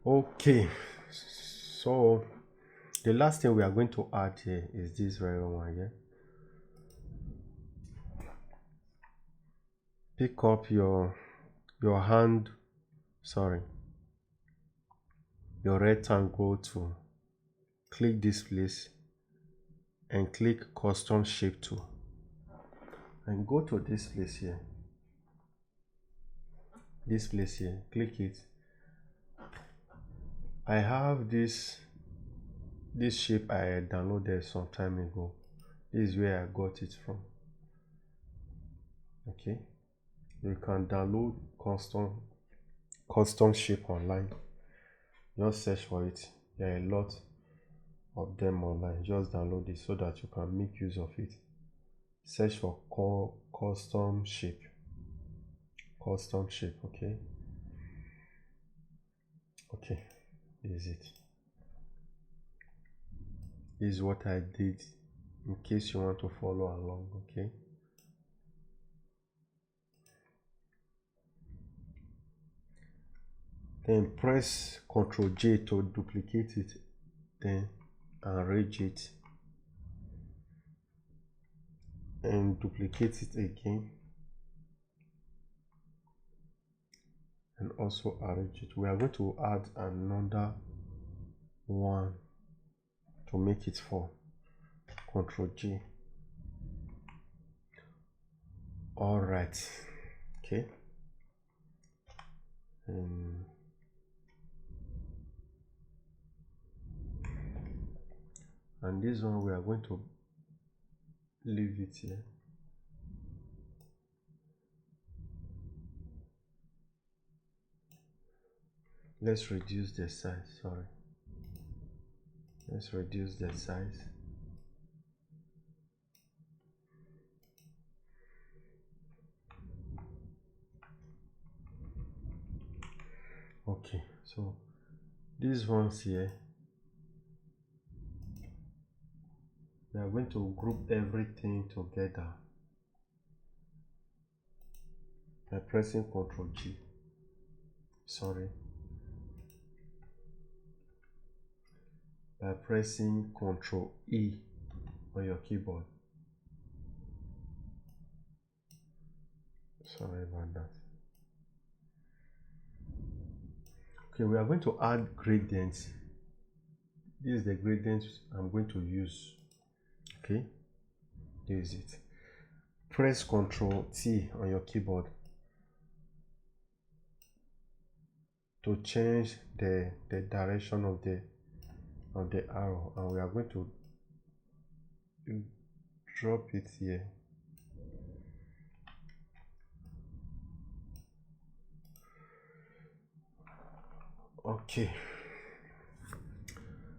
Okay, so the last thing we are going to add here is this very one here. Pick up your rectangle tool, click this place and click custom shape tool and go to this place here, click it. I have this shape I downloaded some time ago. This is where I got it from. Okay, you can download custom shape online. Just search for it. There are a lot of them online. Just download it so that you can make use of it. Search for custom shape. Okay, this is it. This is what I did, in case you want to follow along. Okay, then press Ctrl J to duplicate it, then arrange it and duplicate it again and also arrange it. We are going to add another one to make it 4. Ctrl J. All right, okay, and this one we are going to leave it here. Let's reduce the size. Let's reduce the size. Okay, so these ones here, we are going to group everything together by pressing Ctrl G. By pressing Ctrl E on your keyboard. Sorry about that. Okay, we are going to add gradients. This is the gradients I'm going to use. Okay, this is it. Press Ctrl T on your keyboard to change the direction of the arrow, and we are going to drop it here. Okay,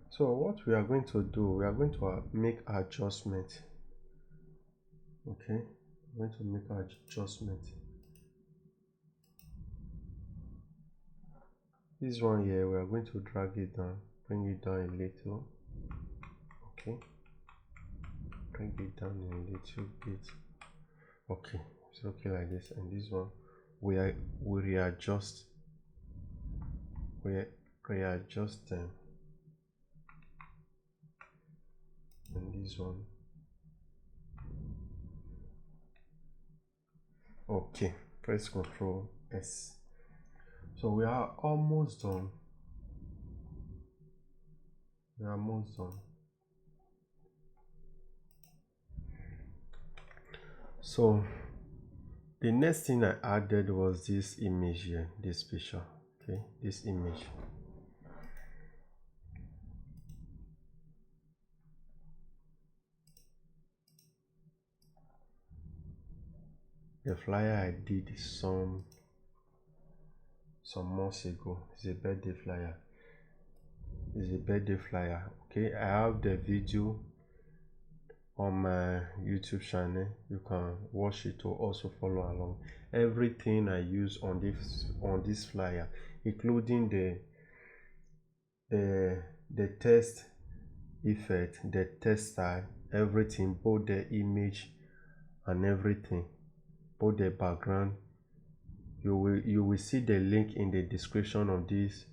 so what we are going to do, we are going to make adjustment. Okay, we're going to make adjustment. This one here, we are going to drag it down, bring it down a little. Okay, bring it down a little bit. Okay, it's okay like this. And this one we readjust them, and this one. Okay, press Ctrl S. So we are almost done. So the next thing I added was this image here, this picture. Okay, this image. The flyer I did some months ago. It's a birthday flyer. Okay, I have the video on my YouTube channel. You can watch it to also follow along. Everything I use on this flyer, including the text effect, the text style, everything, both the image and everything, both the background. You will see the link in the description of this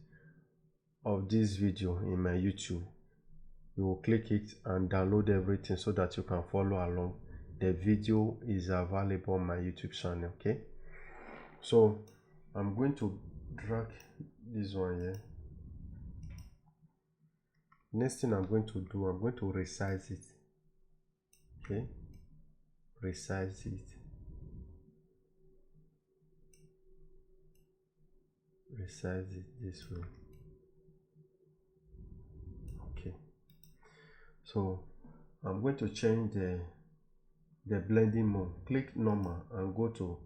video in my YouTube. You will click it and download everything so that you can follow along. The video is available on my YouTube channel. Okay, so I'm going to drag this one here. Next thing I'm going to do, I'm going to resize it. Okay, resize it, this way. Okay, so I'm going to change the blending mode. Click normal and go to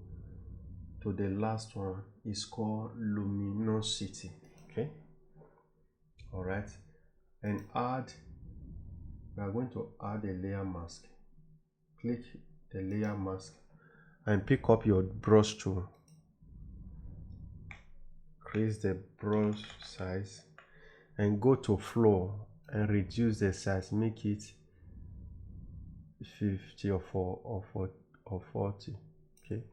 the last one. It's called luminosity. Okay, all right, and we are going to add a layer mask. Click the layer mask and pick up your brush tool. Increase the brush size and go to flow and reduce the size. Make it 50 or 40. Okay,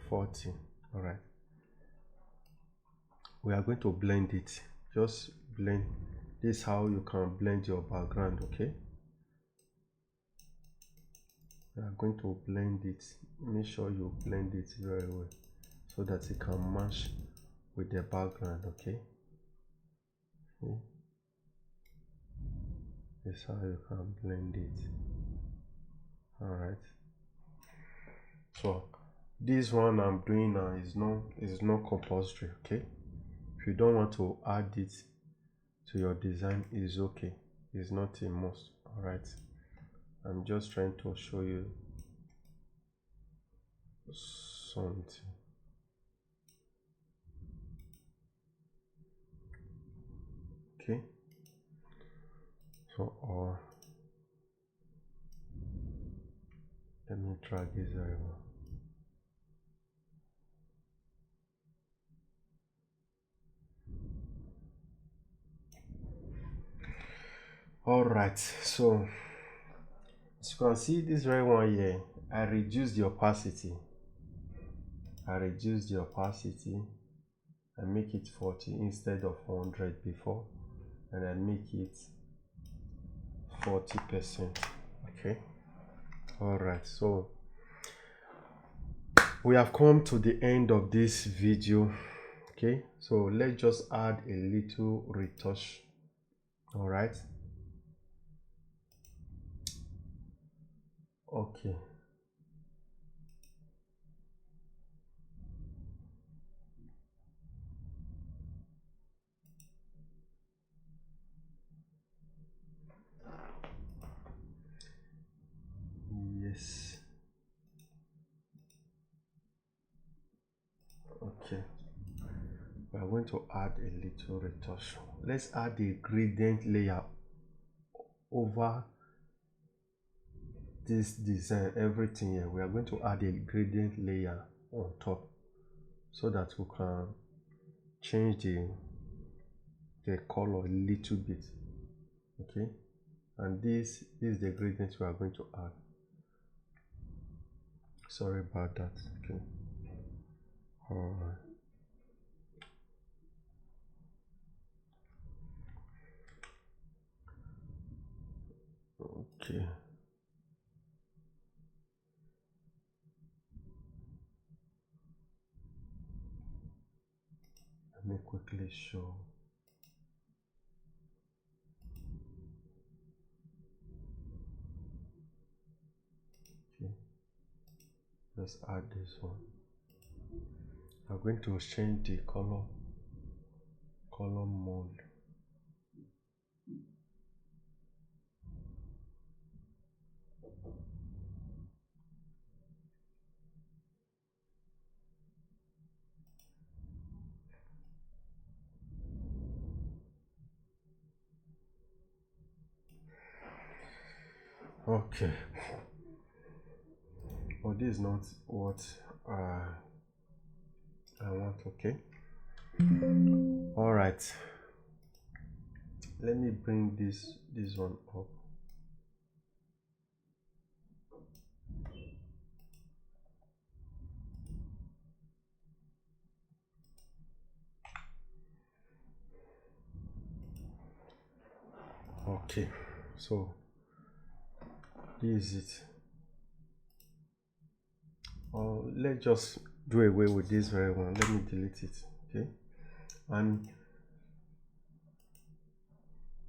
40. All right, we are going to blend it. Just blend. This is how you can blend your background. Okay, we are going to blend it. Make sure you blend it very well so that it can match with the background. Okay, this is how you can blend it. All right, so this one I'm doing now is not compulsory. Okay, if you don't want to add it to your design, is okay. It's not a must. All right, I'm just trying to show you something. Okay, so let me drag this very well. All right, so as you can see, this very one here, I reduced the opacity. I make it 40 instead of 100 before, and I make it 40%. Okay, all right, so we have come to the end of this video. Okay, so let's just add a little retouch. All right, okay, yes, okay, we are going to add a little retouch. Let's add a gradient layer over this design. Everything here, we are going to add a gradient layer on top so that we can change the color a little bit. Okay, and this is the gradient we are going to add. Sorry about that. Okay, all right, okay, let me quickly show. Okay, let's add this one. I'm going to change the color mode. Okay. Oh, this is not what I want. Okay. All right. Let me bring this one up. Okay. So this is it. Let's just do away with this very one. Let me delete it. Okay. And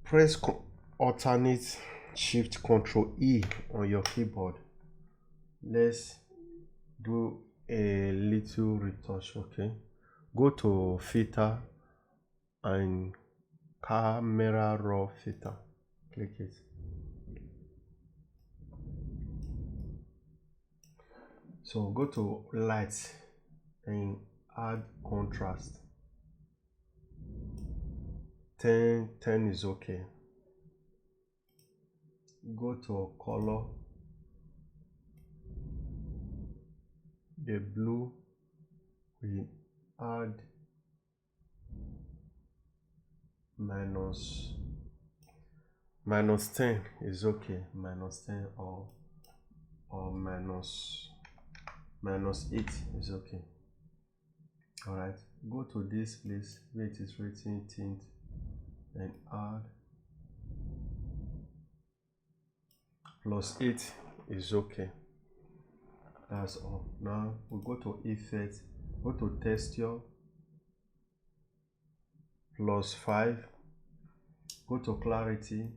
press alternate shift control E on your keyboard. Let's do a little retouch. Okay, go to filter and camera raw filter, click it. So go to light and add contrast. 10 is okay. Go to color, the blue, we add minus 10 is okay, minus 10 or minus 8 is okay. All right, go to this place where it is written tint and add plus 8 is okay. That's all. Now we go to effect, go to texture, plus 5, go to clarity,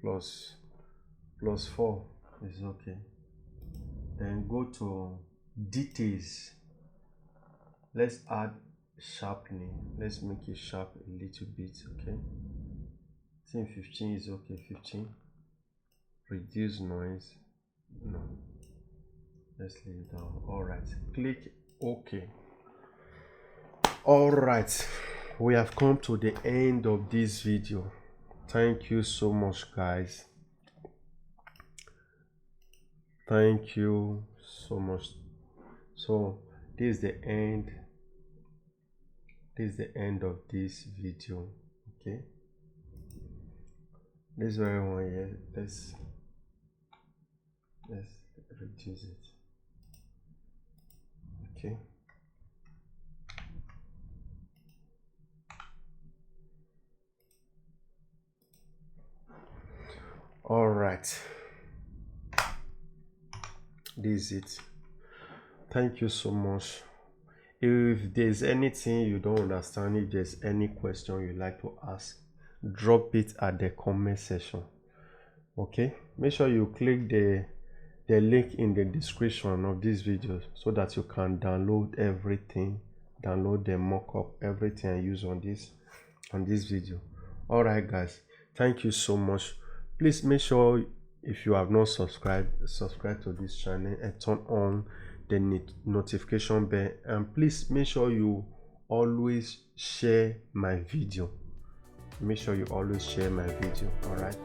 plus 4 is okay. Then go to details, let's add sharpening, let's make it sharp a little bit. Okay, I think 15 is okay. 15. Reduce noise, no, let's leave it down. All right, click OK. All right, we have come to the end of this video. Thank you so much, guys. Thank you so much. So this is the end. This is the end of this video. Okay, this very one here, let's reduce it. Okay, all right, this is it. Thank you so much. If there's anything you don't understand, if there's any question you'd like to ask, drop it at the comment section. Okay, make sure you click the link in the description of this video so that you can download everything, download the mock-up, everything I use on this video. All right, guys, thank you so much. Please make sure, if you have not subscribed, subscribe to this channel and turn on the notification bell, and please make sure you always share my video. Make sure you always share my video. All right.